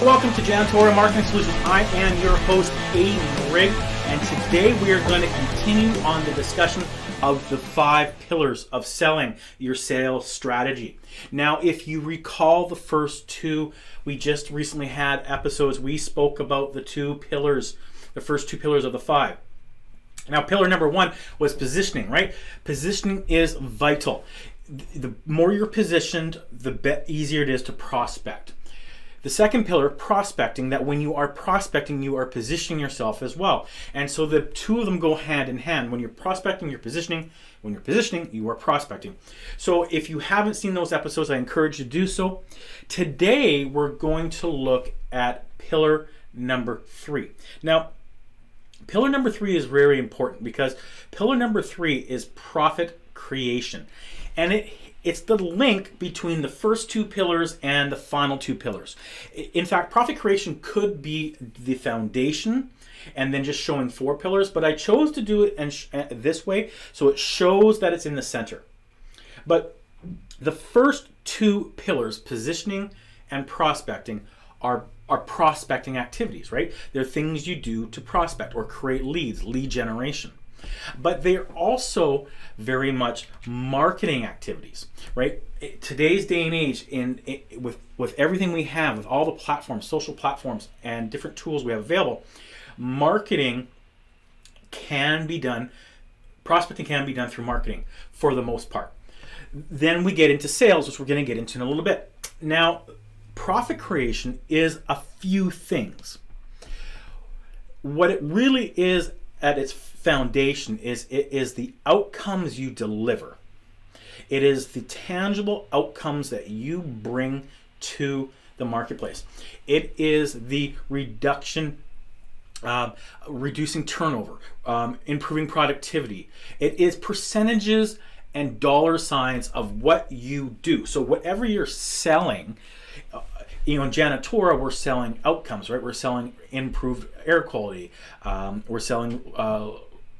Welcome to Janitorial Marketing Solutions. I am your host, Adon Rigg, and today we are going to continue on the discussion of the 5 pillars of selling your sales strategy. Now, if you recall the first 2, we just recently had episodes. We spoke about the 2 pillars, the first 2 pillars of the 5. Now, pillar number 1 was positioning, right? Positioning is vital. The more you're positioned, the easier it is to prospect. The second pillar, prospecting, that when you are prospecting, you are positioning yourself as well. And so the 2 of them go hand in hand. When you're prospecting, you're positioning. When you're positioning, you are prospecting. So if you haven't seen those episodes, I encourage you to do so. Today, we're going to look at pillar number 3. Now, pillar number 3 is very important because pillar number 3 is profit creation. And it's the link between the first 2 pillars and the final 2 pillars. In fact, profit creation could be the foundation and then just showing 4 pillars, but I chose to do it this way so it shows that it's in the center. But the first 2 pillars, positioning and prospecting, are prospecting activities, right? They're things you do to prospect or create leads, lead generation. But they're also very much marketing activities, right? Today's day and age, with everything we have, with all the platforms, social platforms, and different tools we have available, marketing can be done, prospecting can be done through marketing for the most part. Then we get into sales, which we're going to get into in a little bit. Now, profit creation is a few things. What it really is at its foundation is it is the outcomes you deliver. It is the tangible outcomes that you bring to the marketplace. It is the reducing turnover, improving productivity. It is percentages and dollar signs of what you do. So whatever you're selling, in janitorial, we're selling outcomes, right? We're selling improved air quality. We're selling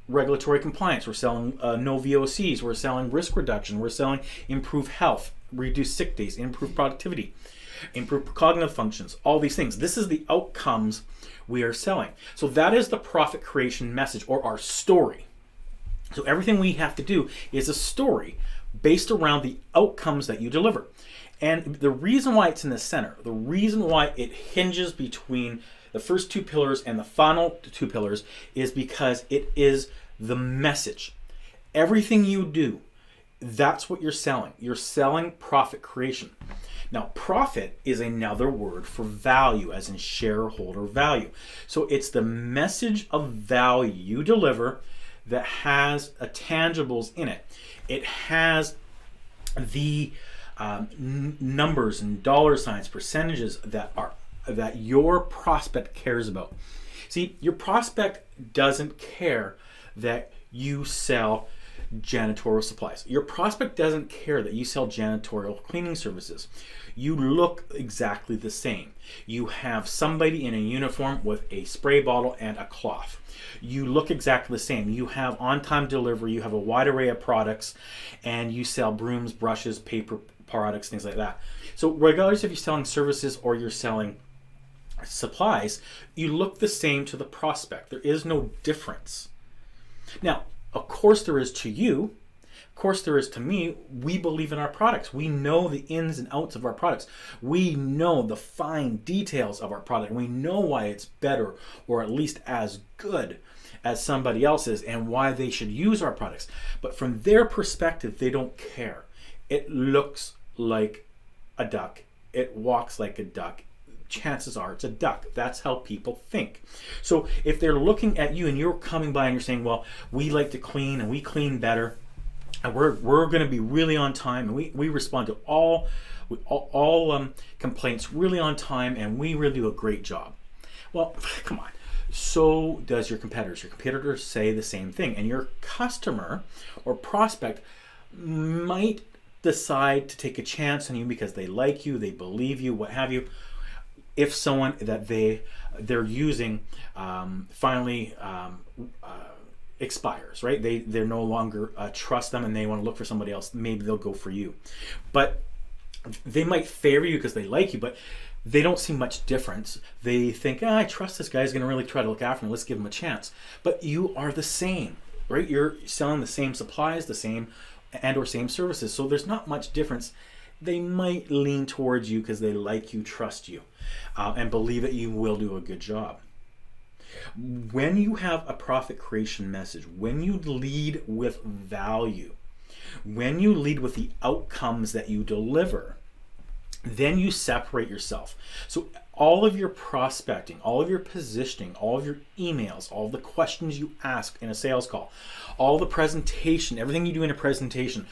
regulatory compliance. We're selling no VOCs. We're selling risk reduction. We're selling improved health, reduced sick days, improved productivity, improved cognitive functions, all these things. This is the outcomes we are selling. So that is the profit creation message, or our story. So everything we have to do is a story based around the outcomes that you deliver. And the reason why it's in the center, the reason why it hinges between the first 2 pillars and the final 2 pillars is because it is the message. Everything you do, that's what you're selling. You're selling profit creation. Now, profit is another word for value, as in shareholder value. So it's the message of value you deliver that has tangibles in it. It has the numbers and dollar signs, percentages that your prospect cares about. See, your prospect doesn't care that you sell janitorial supplies. Your prospect doesn't care that you sell janitorial cleaning services. You look exactly the same. You have somebody in a uniform with a spray bottle and a cloth. You look exactly the same. You have on-time delivery. You have a wide array of products, and you sell brooms, brushes, paper products, things like that. So regardless if you're selling services or you're selling supplies, you look the same to the prospect. There is no difference. Now, of course there is to you. Of course there is to me. We believe in our products. We know the ins and outs of our products. We know the fine details of our product. We know why it's better, or at least as good as somebody else's, and why they should use our products. But from their perspective, they don't care. It looks like a duck. It walks like a duck. Chances are it's a duck. That's how people think. So if they're looking at you and you're coming by and you're saying, well, we like to clean and we clean better, and we're going to be really on time, and we respond to all complaints really on time, and we really do a great job. Well, come on. So does your competitors. Your competitors say the same thing, and your customer or prospect might decide to take a chance on you because they like you, they believe you, what have you. If someone that they're using finally expires, right? They're no longer trust them, and they want to look for somebody else. Maybe they'll go for you, but they might favor you because they like you. But they don't see much difference. They think, I trust this guy, he's going to really try to look after me, let's give him a chance. But you are the same, right? You're selling the same supplies, the same and or same services. So there's not much difference. They might lean towards you because they like you, trust you, and believe that you will do a good job. When you have a profit creation message, when you lead with value, when you lead with the outcomes that you deliver, then you separate yourself. So all of your prospecting, all of your positioning, all of your emails, all of the questions you ask in a sales call, all the presentation, everything you do in a presentation,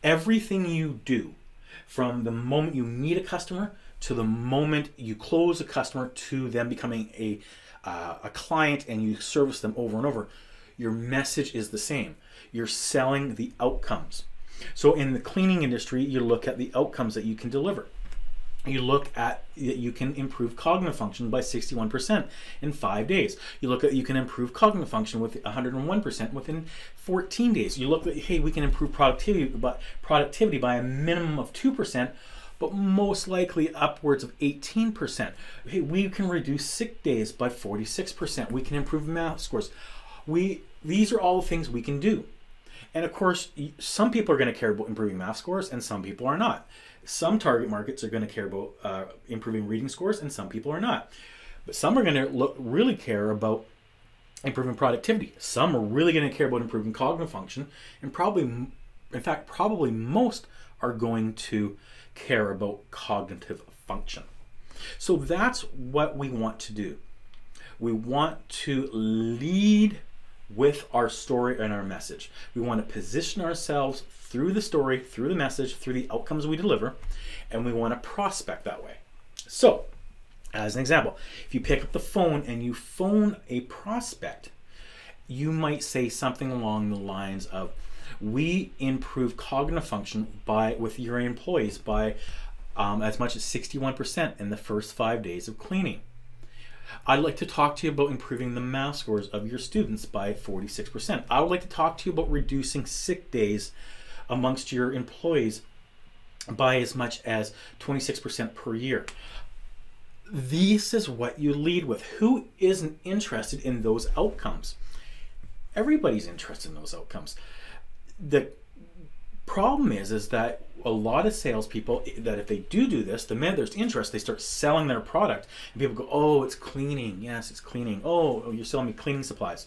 everything you do from the moment you meet a customer to the moment you close a customer to them becoming a client and you service them over and over, your message is the same. You're selling the outcomes. So in the cleaning industry, you look at the outcomes that you can deliver. You look at that you can improve cognitive function by 61% in 5 days. You look at you can improve cognitive function with 101% within 14 days. You look at, hey, we can improve productivity by a minimum of 2%, but most likely upwards of 18%. Hey, we can reduce sick days by 46%. We can improve math scores. These are all things we can do. And of course, some people are going to care about improving math scores and some people are not. Some target markets are going to care about improving reading scores and some people are not. But some are going to really care about improving productivity. Some are really going to care about improving cognitive function, and probably most are going to care about cognitive function. So that's what we want to do. We want to lead with our story and our message. We want to position ourselves through the story, through the message, through the outcomes we deliver, and we want to prospect that way. So, as an example, if you pick up the phone and you phone a prospect, you might say something along the lines of, we improve cognitive function with your employees by as much as 61% in the first 5 days of cleaning. I'd like to talk to you about improving the math scores of your students by 46%. I would like to talk to you about reducing sick days amongst your employees by as much as 26% per year. This is what you lead with. Who isn't interested in those outcomes? Everybody's interested in those outcomes. The problem is that a lot of salespeople, that if they do this, the minute there's interest, they start selling their product, and people go, oh, it's cleaning. Yes, it's cleaning. Oh, you're selling me cleaning supplies.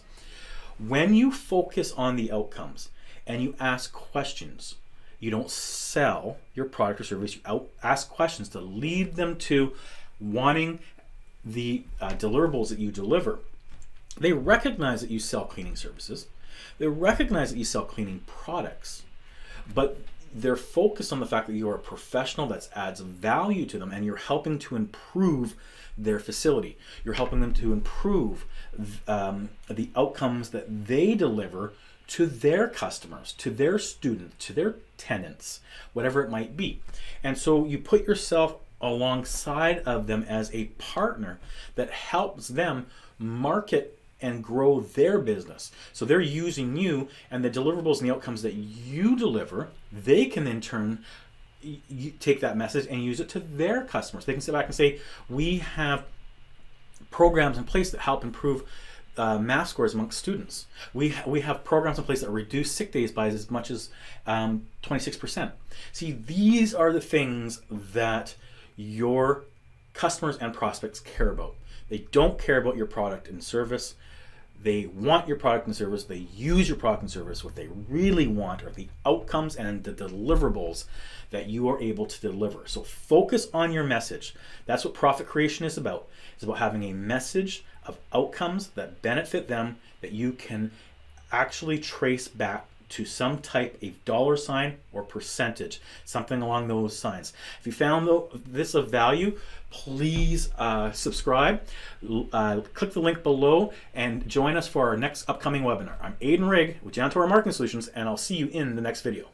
When you focus on the outcomes and you ask questions, you don't sell your product or service. You ask questions to lead them to wanting the deliverables that you deliver. They recognize that you sell cleaning services. They recognize that you sell cleaning products, but they're focused on the fact that you are a professional that adds value to them and you're helping to improve their facility. You're helping them to improve the outcomes that they deliver to their customers, to their students, to their tenants, whatever it might be. And so you put yourself alongside of them as a partner that helps them market and grow their business. So they're using you, and the deliverables and the outcomes that you deliver, they can then turn, take that message and use it to their customers. They can sit back and say, we have programs in place that help improve math scores amongst students. We have programs in place that reduce sick days by as much as 26%. See, these are the things that your customers and prospects care about. They don't care about your product and service. They want your product and service. They use your product and service. What they really want are the outcomes and the deliverables that you are able to deliver. So focus on your message. That's what profit creation is about. It's about having a message of outcomes that benefit them, that you can actually trace back to some type of dollar sign or percentage, something along those signs. If you found this of value, please subscribe, click the link below, and join us for our next upcoming webinar. I'm Adon Rigg with Janitorial Marketing Solutions, and I'll see you in the next video.